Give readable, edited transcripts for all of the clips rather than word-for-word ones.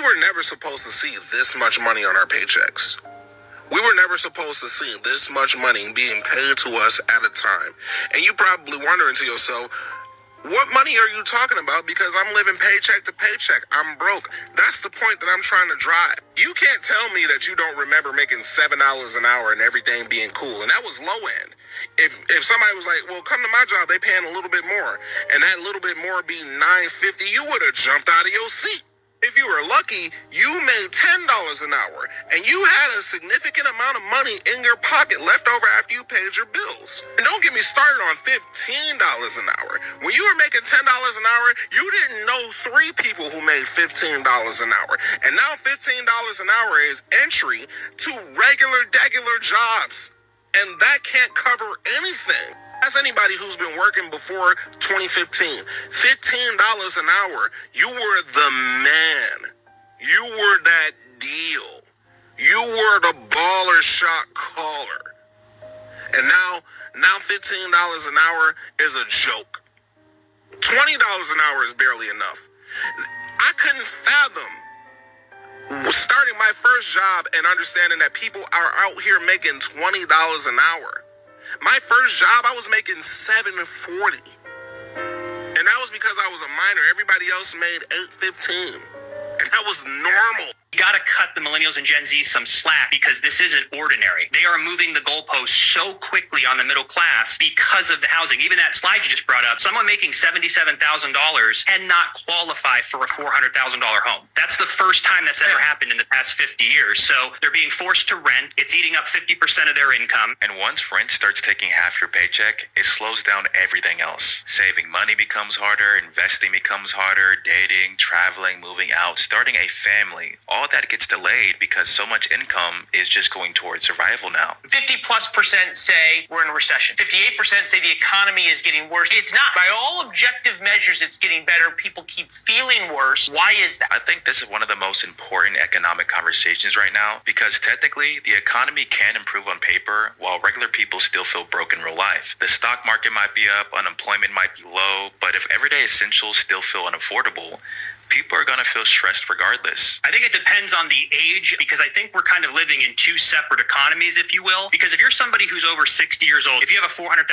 were never supposed to see this much money on our paychecks. We were never supposed to see this much money being paid to us at a time. And you probably wondering to yourself, what money are you talking about? Because I'm living paycheck to paycheck. I'm broke. That's the point that I'm trying to drive. You can't tell me that you don't remember making $7 an hour and everything being cool. And that was low end. If somebody was like, well, come to my job, they paying a little bit more, and that little bit more be $9.50, you would have jumped out of your seat. If you were lucky, you made $10 an hour, and you had a significant amount of money in your pocket left over after you paid your bills. And don't get me started on $15 an hour. When you were making $10 an hour, you didn't know 3 people who made $15 an hour. And now $15 an hour is entry to regular jobs. And that can't cover anything. Ask anybody who's been working before 2015. $15 an hour. You were the man. You were that deal. You were the baller shot caller. And now $15 an hour is a joke. $20 an hour is barely enough. I couldn't fathom starting my first job and understanding that people are out here making $20 an hour. My first job, I was making $7.40. And that was because I was a minor. Everybody else made $8.15. And that was normal. You got to cut the millennials and Gen Z some slack because this isn't ordinary. They are moving the goalposts so quickly on the middle class because of the housing. Even that slide you just brought up, someone making $77,000 cannot qualify for a $400,000 home. That's the first time that's ever happened in the past 50 years. So they're being forced to rent. It's eating up 50% of their income. And once rent starts taking half your paycheck, it slows down everything else. Saving money becomes harder, investing becomes harder, dating, traveling, moving out, starting a family. All that gets delayed because so much income is just going towards survival now. 50+% say we're in a recession. 58% say the economy is getting worse. It's not. By all objective measures, it's getting better. People keep feeling worse. Why is that? I think this is one of the most important economic conversations right now because technically the economy can improve on paper while regular people still feel broke in real life. The stock market might be up, unemployment might be low, but if everyday essentials still feel unaffordable, people are going to feel stressed regardless. I think it depends on the age because I think we're kind of living in two separate economies, if you will. Because if you're somebody who's over 60 years old, if you have a $400,000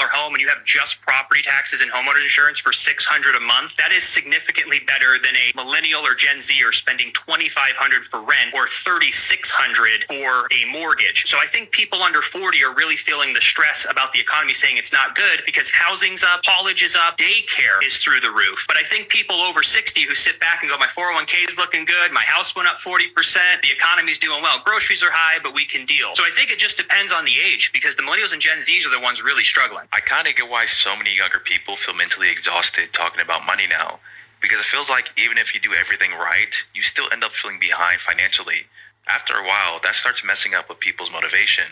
home and you have just property taxes and homeowner insurance for $600 a month, that is significantly better than a millennial or Gen Z or spending $2,500 for rent or $3,600 for a mortgage. So I think people under 40 are really feeling the stress about the economy saying it's not good because housing's up, college is up, daycare is through the roof. But I think people over 60 who sit back and go, my 401k is looking good, my house went up 40%, the economy's doing well, groceries are high, but we can deal. So I think it just depends on the age because the millennials and Gen Zs are the ones really struggling. I kind of get why so many younger people feel mentally exhausted talking about money now because it feels like even if you do everything right, you still end up feeling behind financially. After a while, that starts messing up with people's motivation.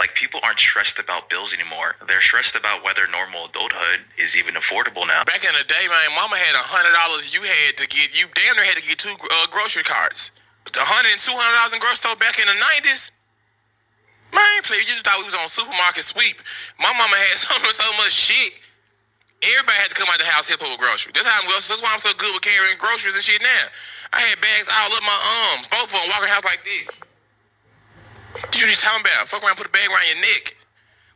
Like, people aren't stressed about bills anymore. They're stressed about whether normal adulthood is even affordable now. Back in the day, man, mama had $100 you damn near had to get 2 grocery carts. The $100 and $200 in grocery store back in the 90s, man, play. You thought we was on supermarket sweep. My mama had so much shit. Everybody had to come out the house help her with groceries. That's why I'm so good with carrying groceries and shit now. I had bags all up my arms, both of them, walking the house like this. What you talking about? Fuck around, put a bag around your neck.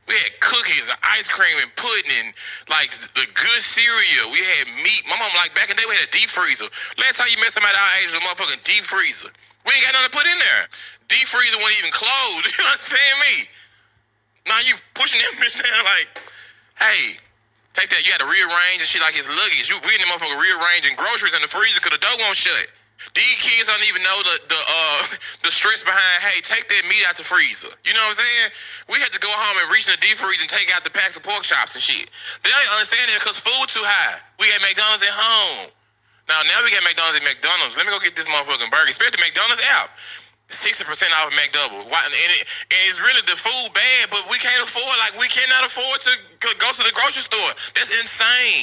We had cookies and ice cream and pudding and like the good cereal. We had meat. My mom, like back in the day, we had a deep freezer. Last time you met somebody our age with a motherfucking deep freezer. We ain't got nothing to put in there. Deep freezer wasn't even closed. You understand me? Now you pushing them bitch down like, hey, take that. You had to rearrange and shit like it's luggage. We in the motherfucker rearranging groceries in the freezer because the door won't shut. These kids don't even know the stress behind, hey, take that meat out the freezer. You know what I'm saying? We had to go home and reach in the deep freezer and take out the packs of pork chops and shit. They don't understand that because food too high. We got McDonald's at home. Now we got McDonald's at McDonald's. Let me go get this motherfucking burger. Especially the McDonald's app. 60% off McDouble. And it's really the food bad, but we can't afford, like we cannot afford to go to the grocery store. That's insane.